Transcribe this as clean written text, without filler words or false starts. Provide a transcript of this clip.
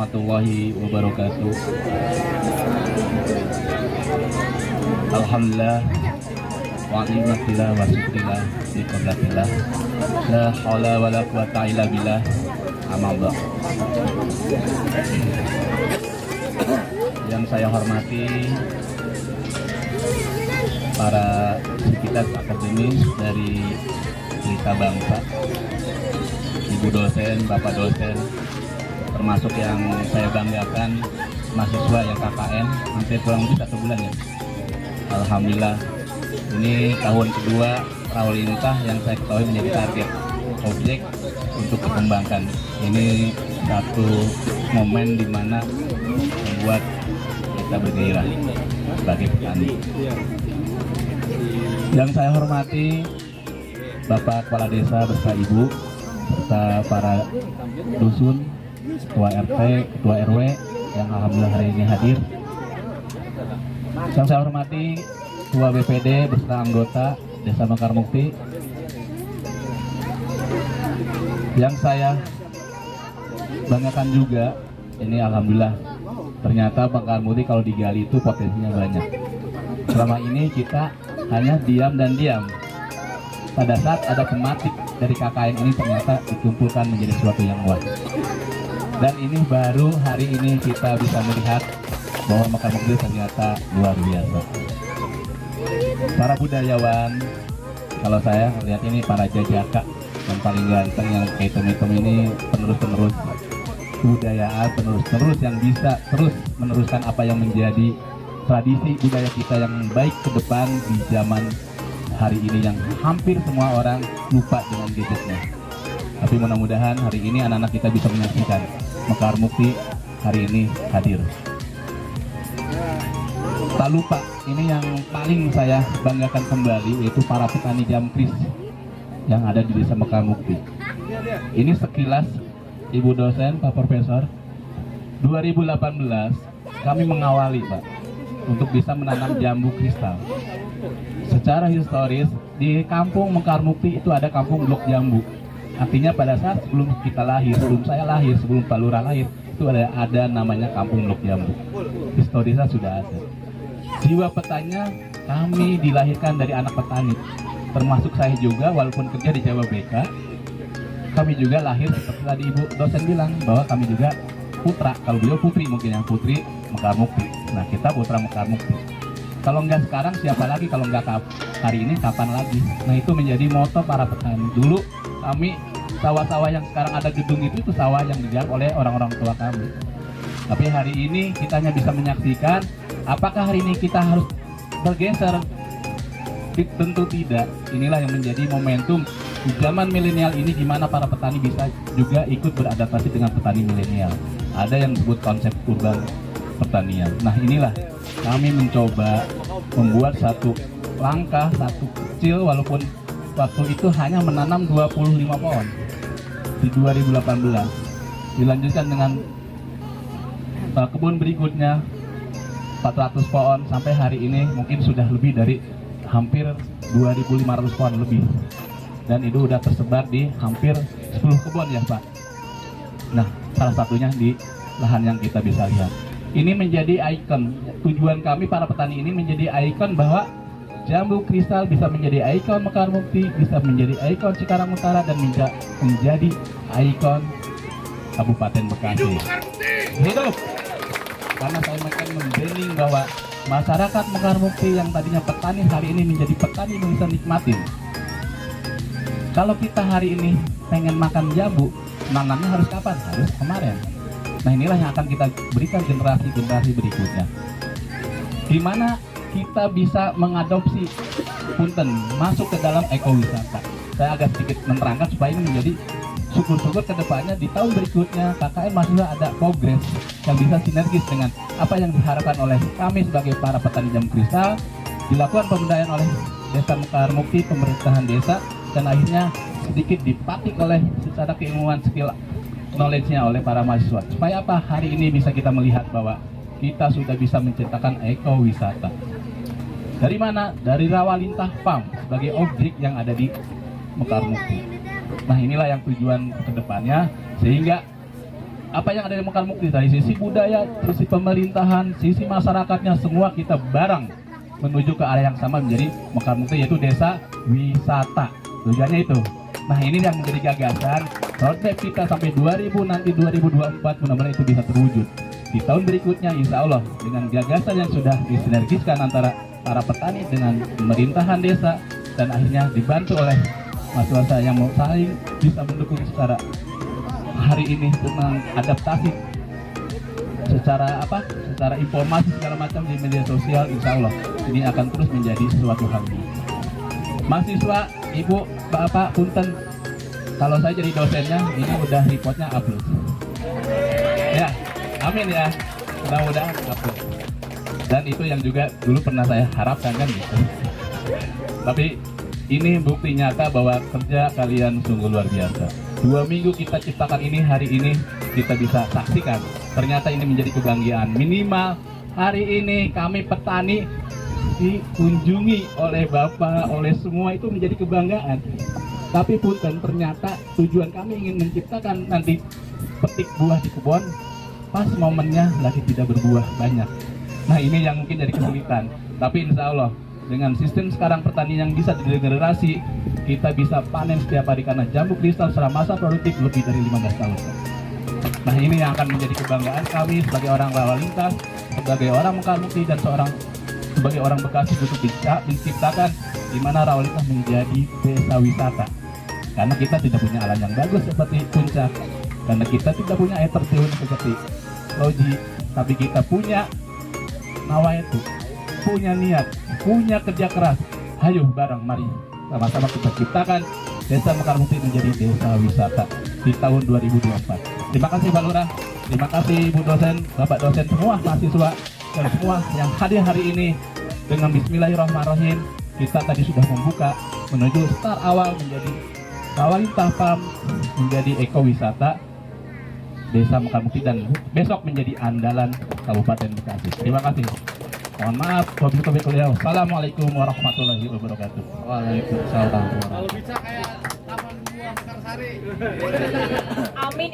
warahmatullahi wabarakatuh. Alhamdulillah wa ni'matillah wa syukrillah bi qadrillah. La haula wala quwata illa billah. Amma yang saya hormati para sivitas akademis dari Pelita Bangsa, Ibu dosen, Bapak dosen, termasuk yang saya banggakan mahasiswa yang KKN, hampir kurang lebih 1 bulan ya. Alhamdulillah, ini tahun kedua Rawalintah yang saya ketahui menjadi target objek untuk dikembangkan. Ini satu momen di mana membuat kita bergairah sebagai petani. Yang saya hormati Bapak Kepala Desa beserta Ibu, serta para dusun, Ketua RT, Ketua RW yang alhamdulillah hari ini hadir. Yang saya hormati Ketua BPD beserta anggota Desa Mekarmukti. Yang saya banggakan juga, ini alhamdulillah ternyata Mekarmukti kalau digali itu potensinya banyak. Selama ini kita hanya diam dan diam. Pada saat ada tematik dari KKN ini ternyata dikumpulkan menjadi sesuatu yang luas. Dan ini baru hari ini kita bisa melihat bahwa Mekarmukti ternyata luar biasa. Para budayawan, kalau saya melihat ini para jajaka yang paling ganteng yang kayak hitam-hitam ini, penerus-penerus kebudayaan, penerus-penerus yang bisa terus meneruskan apa yang menjadi tradisi budaya kita yang baik ke depan di zaman hari ini yang hampir semua orang lupa dengan gadgetnya. Tapi mudah-mudahan hari ini anak-anak kita bisa menyaksikan Mekarmukti hari ini hadir. Tak lupa, ini yang paling saya banggakan kembali yaitu para petani jamkris yang ada di Desa Mekarmukti. Ini sekilas Ibu dosen, Pak Profesor, 2018 kami mengawali Pak untuk bisa menanam jambu kristal. Secara historis di kampung Mekarmukti itu ada kampung blok jambu. Artinya pada saat sebelum kita lahir, sebelum saya lahir, sebelum Pak Lurah lahir, itu ada namanya kampung blok jambu. Historisnya sudah ada. Jiwa petanya kami dilahirkan dari anak petani, termasuk saya juga walaupun kerja di Jawa BK. Kami juga lahir seperti tadi Ibu dosen bilang bahwa kami juga putra, kalau beliau putri mungkin yang putri Mekarmukti. Nah kita putra Mekarmukti. Kalau nggak sekarang siapa lagi, kalau nggak hari ini kapan lagi? Nah itu menjadi moto para petani. Dulu kami sawah-sawah yang sekarang ada gedung itu sawah yang digarap oleh orang-orang tua kami. Tapi hari ini kita hanya bisa menyaksikan. Apakah hari ini kita harus bergeser? Tentu tidak. Inilah yang menjadi momentum di zaman milenial ini, di mana para petani bisa juga ikut beradaptasi dengan petani milenial. Ada yang disebut konsep urban pertanian. Nah inilah kami mencoba membuat satu langkah, satu kecil, walaupun waktu itu hanya menanam 25 pohon di 2018. Dilanjutkan dengan kebun berikutnya 400 pohon, sampai hari ini mungkin sudah lebih dari hampir 2.500 pohon lebih. Dan itu sudah tersebar di hampir 10 kebun ya Pak. Nah salah satunya di lahan yang kita bisa lihat. Ini menjadi ikon, tujuan kami para petani ini menjadi ikon bahwa jambu kristal bisa menjadi ikon Mekarmukti, bisa menjadi ikon Cikarang Utara, dan menjadi ikon Kabupaten Bekasi. Hidup! Karena saya makin membranding bahwa masyarakat Mekarmukti yang tadinya petani hari ini menjadi petani yang bisa nikmatin. Kalau kita hari ini pengen makan jambu, nanamnya harus kapan? Harus kemarin. Nah inilah yang akan kita berikan generasi-generasi berikutnya. Dimana kita bisa mengadopsi punten masuk ke dalam ekowisata. Saya agak sedikit menerangkan supaya ini menjadi syukur-syukur kedepannya di tahun berikutnya KKN masih ada progres yang bisa sinergis dengan apa yang diharapkan oleh kami sebagai para petani jambu kristal, dilakukan pemberdayaan oleh Desa Mekarmukti, pemerintahan desa, dan akhirnya sedikit dipatik oleh secara keilmuan skill knowledge-nya oleh para mahasiswa. Supaya apa? Hari ini bisa kita melihat bahwa kita sudah bisa menciptakan ekowisata. Dari mana? Dari Rawalintah Farm sebagai objek yang ada di Mekarmukti. Nah inilah yang tujuan ke depannya, sehingga apa yang ada di Mekar Mukti, dari sisi budaya, sisi pemerintahan, sisi masyarakatnya, semua kita bareng menuju ke arah yang sama menjadi Mekar Mukti, yaitu desa wisata. Tujuannya itu. Nah, ini yang menjadi gagasan roadmap kita sampai 2024, mudah-mudahan itu bisa terwujud. Di tahun berikutnya insya Allah dengan gagasan yang sudah disinergiskan antara para petani dengan pemerintahan desa, dan akhirnya dibantu oleh masa-masa yang mau saling bisa mendukung secara hari ini tentang adaptasi secara informasi segala macam di media sosial. Insya Allah ini akan terus menjadi sesuatu hal. Mahasiswa, ibu, bapak, punten, kalau saya jadi dosennya ini udah reportnya upload ya, amin ya, mudah-mudahan upload. Dan itu yang juga dulu pernah saya harapkan kan gitu. Tapi ini bukti nyata bahwa kerja kalian sungguh luar biasa. 2 minggu kita ciptakan ini, hari ini kita bisa saksikan. Ternyata ini menjadi kebanggaan. Minimal hari ini kami petani dikunjungi oleh Bapak, oleh semua, itu menjadi kebanggaan. Tapi punten, ternyata tujuan kami ingin menciptakan nanti petik buah di kebun, pas momennya lagi tidak berbuah banyak. Nah, ini yang mungkin jadi kesulitan. Tapi insya Allah dengan sistem sekarang pertanian yang bisa diregenerasi, kita bisa panen setiap hari karena jambu kristal secara masa produktif lebih dari 15 tahun. Nah, ini yang akan menjadi kebanggaan kami sebagai orang lalu lintas, sebagai orang Mekar Mukti, dan sebagai orang Bekasi untuk menciptakan di mana rawa lintas menjadi desa wisata. Karena kita tidak punya alam yang bagus seperti Puncak, karena kita tidak punya air terjun seperti Loji, tapi kita punya nawaitu, punya niat, punya kerja keras. Hayo bareng, mari sama-sama kita ciptakan desa Mekar Mukti menjadi desa wisata di tahun 2024. Terima kasih Pak Lurah, terima kasih Bu dosen, Bapak dosen, semua mahasiswa dan semua yang hadir hari ini. Dengan Bismillahirrahmanirrahim, kita tadi sudah membuka menuju start awal menjadi Rawalintah Farm, menjadi ekowisata desa Mekar Mukti, dan besok menjadi andalan Kabupaten Bekasi. Terima kasih. Mohon maaf, wassalamualaikum warahmatullahi wabarakatuh. Waalaikumsalam. Kalau bisa kayak Taman Buah Mekarsari. Amin.